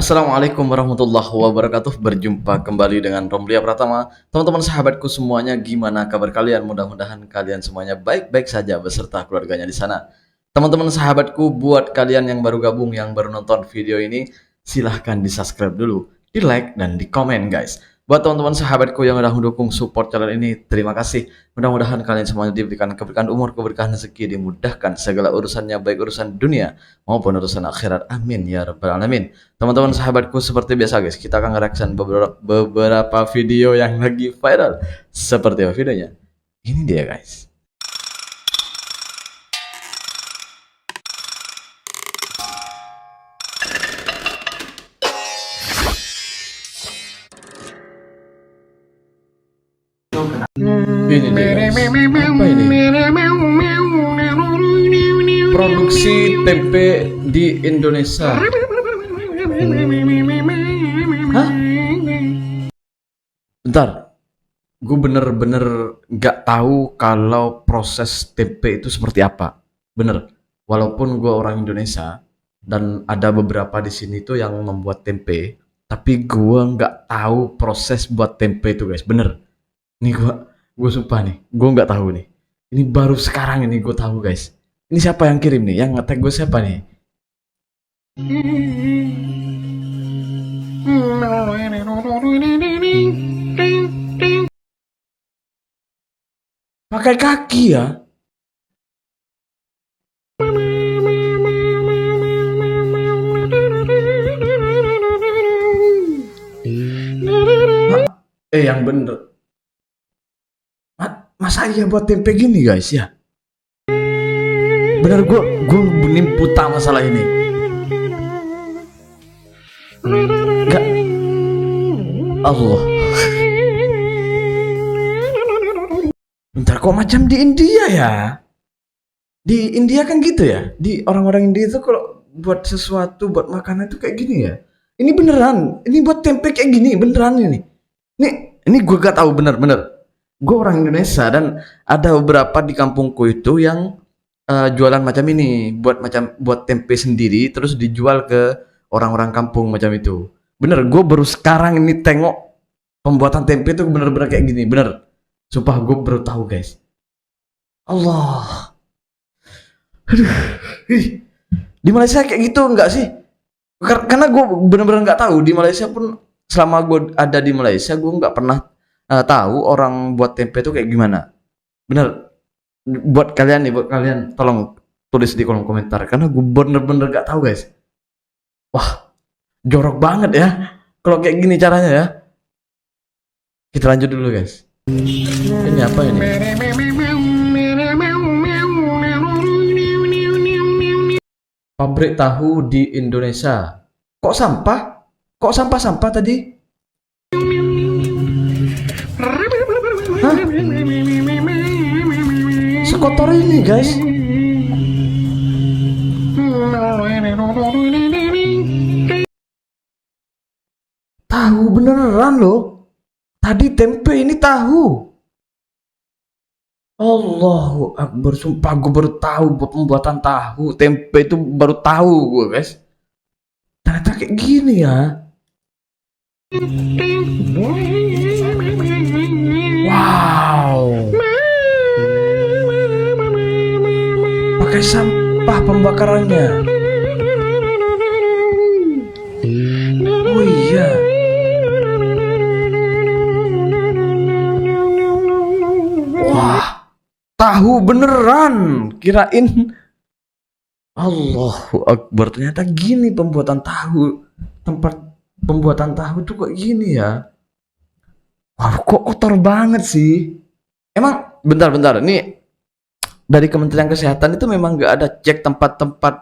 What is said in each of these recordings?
Assalamualaikum warahmatullahi wabarakatuh. Berjumpa kembali dengan Romlia Pratama. Teman-teman sahabatku semuanya, gimana kabar kalian? Mudah-mudahan kalian semuanya baik-baik saja beserta keluarganya di sana. Teman-teman sahabatku, buat kalian yang baru gabung, yang baru nonton video ini, silahkan di subscribe dulu, di like dan di komen guys. Buat teman-teman sahabatku yang udah mendukung support channel ini, terima kasih. Mudah-mudahan kalian semuanya diberikan keberkahan umur, keberkahan rezeki, dimudahkan segala urusannya, baik urusan dunia maupun urusan akhirat. Amin ya rabbal alamin. Teman-teman sahabatku, seperti biasa guys, kita akan nge-reaction beberapa video yang lagi viral. Seperti apa videonya? Ini dia guys. Ini dia guys. Apa ini? Produksi tempe di Indonesia. Hah? Bentar, gue bener-bener gak tahu kalau proses tempe itu seperti apa. Bener, walaupun gue orang Indonesia dan ada beberapa di sini tuh yang membuat tempe, tapi gue nggak tahu proses buat tempe itu guys. Bener, nih gue sumpah nih, gue nggak tahu nih. Ini baru sekarang ini gue tahu guys. Ini siapa yang kirim nih? Yang nge-tag gue siapa nih? Pakai kaki ya? Yang bener. Masa iya buat tempe gini guys ya? Bener, gue buta masalah ini. Gak. Allah. Bentar, kok macam di India ya? Di India kan gitu ya? Di orang-orang India itu kalau buat sesuatu, buat makanan itu kayak gini ya? Ini beneran, ini buat tempe kayak gini, beneran ini. Ini gue gak tahu bener-bener. Gue orang Indonesia dan ada beberapa di kampungku itu yang jualan macam ini, buat tempe sendiri terus dijual ke orang-orang kampung macam itu. Bener, gue baru sekarang ini tengok pembuatan tempe itu bener-bener kayak gini, bener. Sumpah gue baru tahu guys. Allah. Aduh. Di Malaysia kayak gitu enggak sih? Karena gue bener-bener nggak tahu. Di Malaysia pun selama gue ada di Malaysia gue nggak pernah tahu orang buat tempe itu kayak gimana. Bener. Buat kalian tolong tulis di kolom komentar karena gue bener-bener gak tahu guys. Wah, jorok banget ya kalau kayak gini caranya ya. Kita lanjut dulu guys. Ini apa ini? Pabrik tahu di Indonesia. Kok sampah? Kok sampah-sampah tadi? Hah? Sekotor ini guys. Tahu beneran loh. Tadi tempe, ini tahu. Allahu Akbar, sumpah gue baru tahu pembuatan tahu tempe itu, baru tahu gue guys. Ternyata kayak gini ya. Wow. Pakai sampah pembakarannya. Oh iya. Wah, tahu beneran. Kirain. Allahu Akbar, ternyata gini pembuatan tahu. Tempat pembuatan tahu tuh kok gini ya. Wah, kok kotor banget sih. Emang bentar. Ini dari Kementerian Kesehatan itu memang nggak ada cek tempat-tempat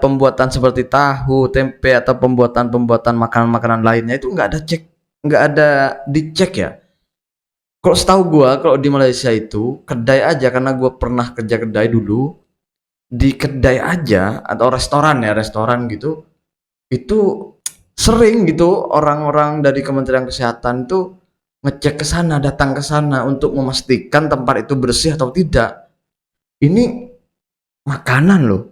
pembuatan seperti tahu, tempe atau pembuatan makanan-makanan lainnya itu nggak ada cek, nggak ada dicek ya. Kalau setahu gue, kalau di Malaysia itu kedai aja, karena gue pernah kerja kedai dulu, di kedai aja atau restoran gitu, itu sering gitu orang-orang dari Kementerian Kesehatan itu ngecek ke sana, datang ke sana untuk memastikan tempat itu bersih atau tidak. Ini makanan loh.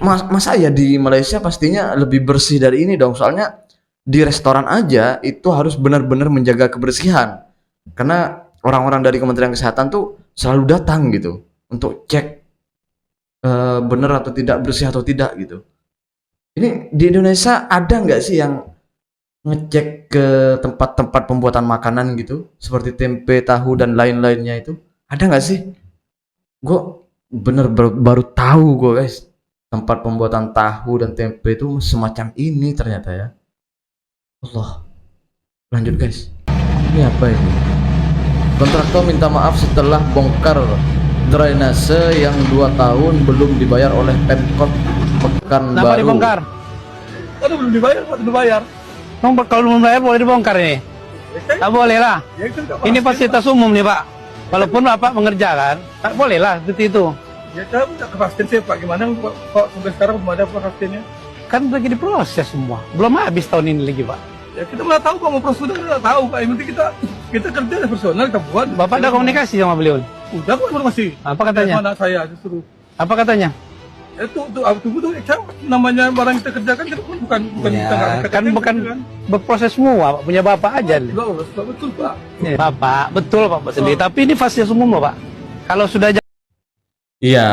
Masa ya di Malaysia pastinya lebih bersih dari ini dong. Soalnya di restoran aja itu harus benar-benar menjaga kebersihan. Karena orang-orang dari Kementerian Kesehatan tuh selalu datang gitu untuk cek benar atau tidak, bersih atau tidak gitu. Ini di Indonesia ada nggak sih yang ngecek ke tempat-tempat pembuatan makanan gitu, seperti tempe, tahu dan lain-lainnya itu? Ada nggak sih? Gue baru tahu gue guys, tempat pembuatan tahu dan tempe itu semacam ini ternyata ya. Allah, lanjut guys. Ini apa ini? Kontraktor minta maaf setelah bongkar drainase yang 2 tahun belum dibayar oleh Pemkot Pekanbaru. Kenapa dibongkar? Aduh, belum dibayar, Pak, belum bayar. Kalau belum bayar boleh dibongkar ini? Tak boleh lah. Ya, itu nggak Ini pasti, fasilitas umum nih Pak. Walaupun Bapak mengerjakan, tak boleh lah seperti itu. Ya, saya minta kepastian sih, Pak. Gimana kok sampai sekarang belum ada kepastiannya? Kan lagi diproses semua. Belum habis tahun ini lagi Pak. Ya, kita nggak tahu kok mau prosedur, nggak tahu, Pak. Yang penting kita kerja personal, kita buat. Bapak ada komunikasi sama beliau? Udah kok informasi. Apa katanya? Mana saya disuruh. Apa katanya? Ya, tunggu tuh, namanya barang kita kerjakan kita bukan Ya, kita nggak kan kerjakan, bukan gitu kan. berproses semua Pak. Punya Bapak aja. Enggak, betul, Pak. Ya, Bapak, betul Pak sendiri. Tapi ini fasilitas umum Pak. Kalau sudah Iya,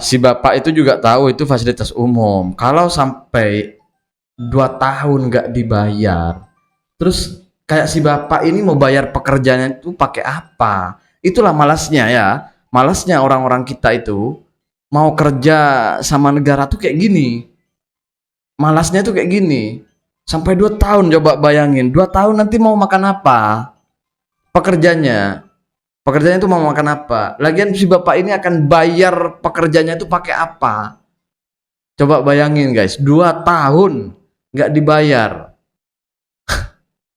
si bapak itu juga tahu itu fasilitas umum. Kalau sampai 2 tahun nggak dibayar, terus kayak si bapak ini mau bayar pekerjaannya itu pakai apa? Itulah malasnya ya. Malasnya orang-orang kita itu mau kerja sama negara tuh kayak gini. Malasnya tuh kayak gini. Sampai 2 tahun, coba bayangin. 2 tahun nanti mau makan apa? Pekerjanya. Pekerjaannya itu mau makan apa? Lagian si bapak ini akan bayar pekerjanya itu pakai apa? Coba bayangin guys, 2 tahun nggak dibayar.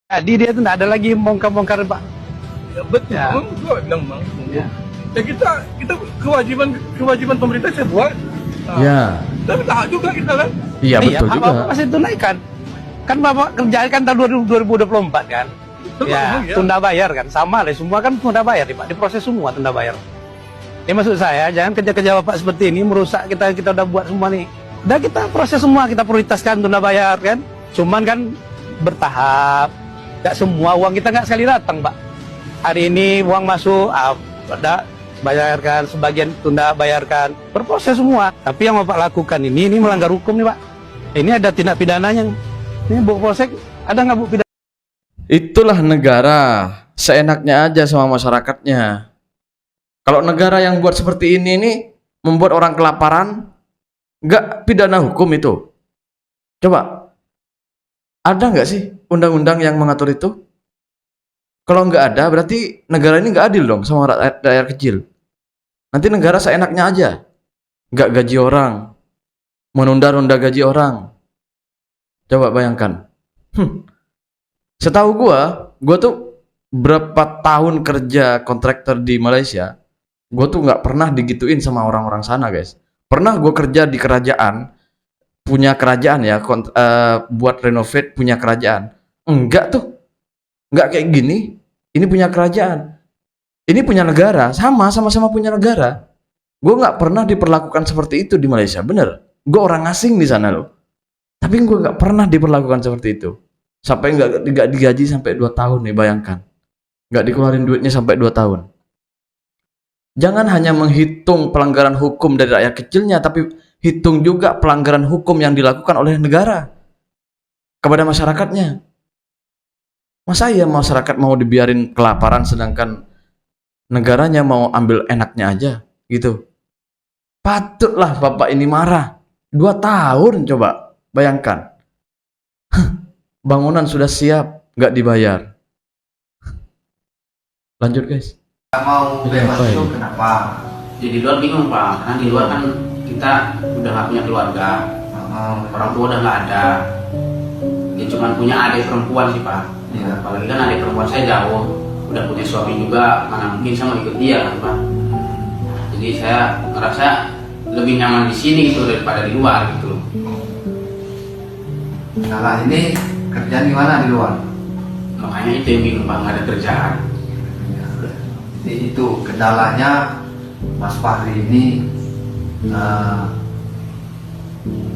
jadi dia tuh nggak ada lagi bongkar-bongkar Pak. Ya, betul. Ya. Gua bilang, Bang. Ya. Ya, kita kewajiban pemerintah saya buat. Nah, Ya, tapi tahu juga kita kan. iya betul Bapak juga. pasti tunaikan. Kan Bapak kerjakan tahun 2024 kan? Betul, Ya, ya. tunda bayar kan, sama lah, semua kan tunda bayar Pak, diproses semua tunda bayar. Ini maksud saya, jangan kerja-kerja Bapak seperti ini merusak kita udah buat semua nih. Udah kita proses semua, kita prioritaskan tunda bayar kan. Cuman kan bertahap, nggak semua uang kita nggak sekali datang Pak. Hari ini uang masuk, ada bayarkan, sebagian tunda bayarkan, berproses semua. Tapi yang Bapak lakukan ini melanggar hukum nih Pak. Ini ada tindak pidananya. Ini Bu Polsek, ada nggak Bu pidana? Itulah negara, seenaknya aja sama masyarakatnya. Kalau negara yang buat seperti ini membuat orang kelaparan, nggak pidana hukum itu. Coba, ada nggak sih undang-undang yang mengatur itu? Kalau nggak ada, berarti negara ini nggak adil dong sama rakyat kecil. Nanti negara seenaknya aja, nggak gaji orang, menunda-nunda gaji orang. Coba bayangkan. Setahu gua tuh berapa tahun kerja kontraktor di Malaysia, gua tuh nggak pernah digituin sama orang-orang sana guys. Pernah gua kerja di kerajaan, punya kerajaan ya, buat renovate punya kerajaan. Enggak tuh, nggak kayak gini. Ini punya kerajaan, ini punya negara, sama-sama punya negara. Gue nggak pernah diperlakukan seperti itu di Malaysia, bener. Gue orang asing di sana loh, tapi gue nggak pernah diperlakukan seperti itu. Sampai nggak digaji sampai 2 tahun nih, bayangkan. Nggak dikeluarin duitnya sampai 2 tahun. Jangan hanya menghitung pelanggaran hukum dari rakyat kecilnya, tapi hitung juga pelanggaran hukum yang dilakukan oleh negara kepada masyarakatnya. Masa ya masyarakat mau dibiarin kelaparan sedangkan negaranya mau ambil enaknya aja gitu? Patutlah bapak ini marah. 2 tahun coba, bayangkan. Bangunan sudah siap, nggak dibayar. Lanjut guys. Mau Ini bebas apa itu ini? kenapa? Ya di luar bingung Pak, karena di luar kan kita udah nggak punya keluarga, orang tua udah nggak ada, dia cuma punya adik perempuan sih Pak. Iya. Apalagi kan adik perempuan saya jauh, udah punya suami juga, mana mungkin saya mau ikut dia kan Pak. Jadi saya ngerasa lebih nyaman di sini gitu daripada di luar gitu loh. Nah ini kerjaan di mana di luar? Makanya itu yang bingung Pak, nggak ada kerjaan. Jadi itu kendalanya Mas Fahri ini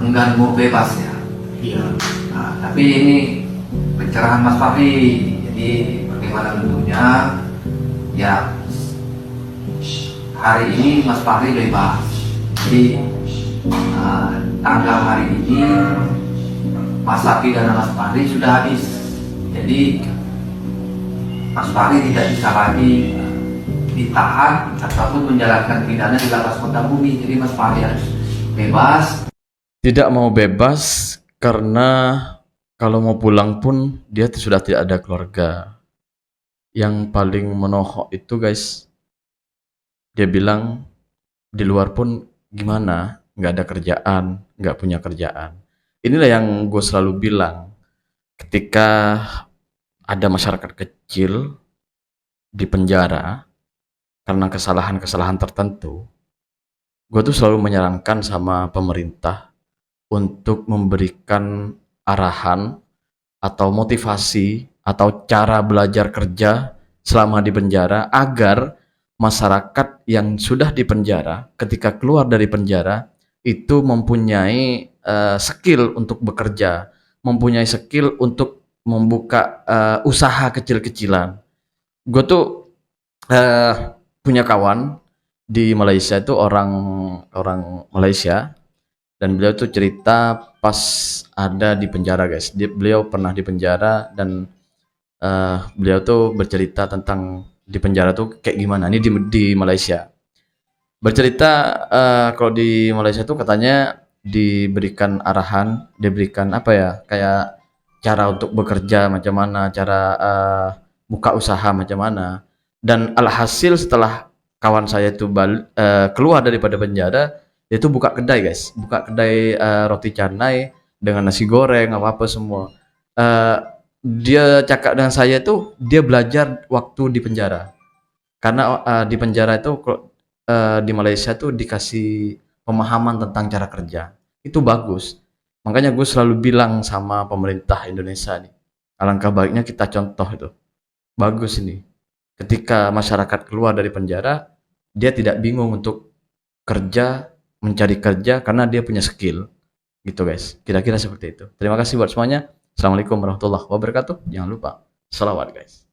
mengganggu bebas ya. Iya. Nah, tapi ini pencerahan Mas Fahri. Jadi bagaimana bentuknya? Ya, hari ini Mas Fahri bebas. Jadi tanggal hari ini masa pidana Mas Fahri sudah habis. Jadi Mas Fahri tidak bisa lagi ditahan ataupun menjalankan pidana di lapas Kota Bumi. Jadi Mas Fahri harus bebas. Tidak mau bebas karena kalau mau pulang pun dia sudah tidak ada keluarga. Yang paling menohok itu guys, dia bilang di luar pun gimana, nggak ada kerjaan, nggak punya kerjaan. Inilah yang gue selalu bilang, ketika ada masyarakat kecil di penjara karena kesalahan-kesalahan tertentu, gue tuh selalu menyarankan sama pemerintah untuk memberikan arahan atau motivasi atau cara belajar kerja selama di penjara agar masyarakat yang sudah di penjara ketika keluar dari penjara itu mempunyai skill untuk bekerja, mempunyai skill untuk membuka usaha kecil-kecilan. Gue tuh punya kawan di Malaysia itu orang Malaysia, dan beliau tuh cerita pas ada di penjara guys. Beliau pernah di penjara dan beliau tuh bercerita tentang di penjara tuh kayak gimana. Ini di Malaysia. Bercerita kalau di Malaysia tuh katanya diberikan arahan, diberikan apa ya, kayak cara untuk bekerja macam mana, cara buka usaha macam mana. Dan alhasil setelah kawan saya itu keluar daripada penjara, dia tuh buka kedai guys, buka kedai roti canai dengan nasi goreng apa semua. Dia cakap dengan saya tuh dia belajar waktu di penjara, karena di penjara itu di Malaysia tuh dikasih pemahaman tentang cara kerja, itu bagus. Makanya gue selalu bilang sama pemerintah Indonesia nih, alangkah baiknya kita contoh itu, bagus ini. Ketika masyarakat keluar dari penjara, dia tidak bingung untuk kerja, mencari kerja karena dia punya skill gitu guys. Kira-kira seperti itu. Terima kasih buat semuanya. Assalamualaikum warahmatullahi wabarakatuh. Jangan lupa salawat guys.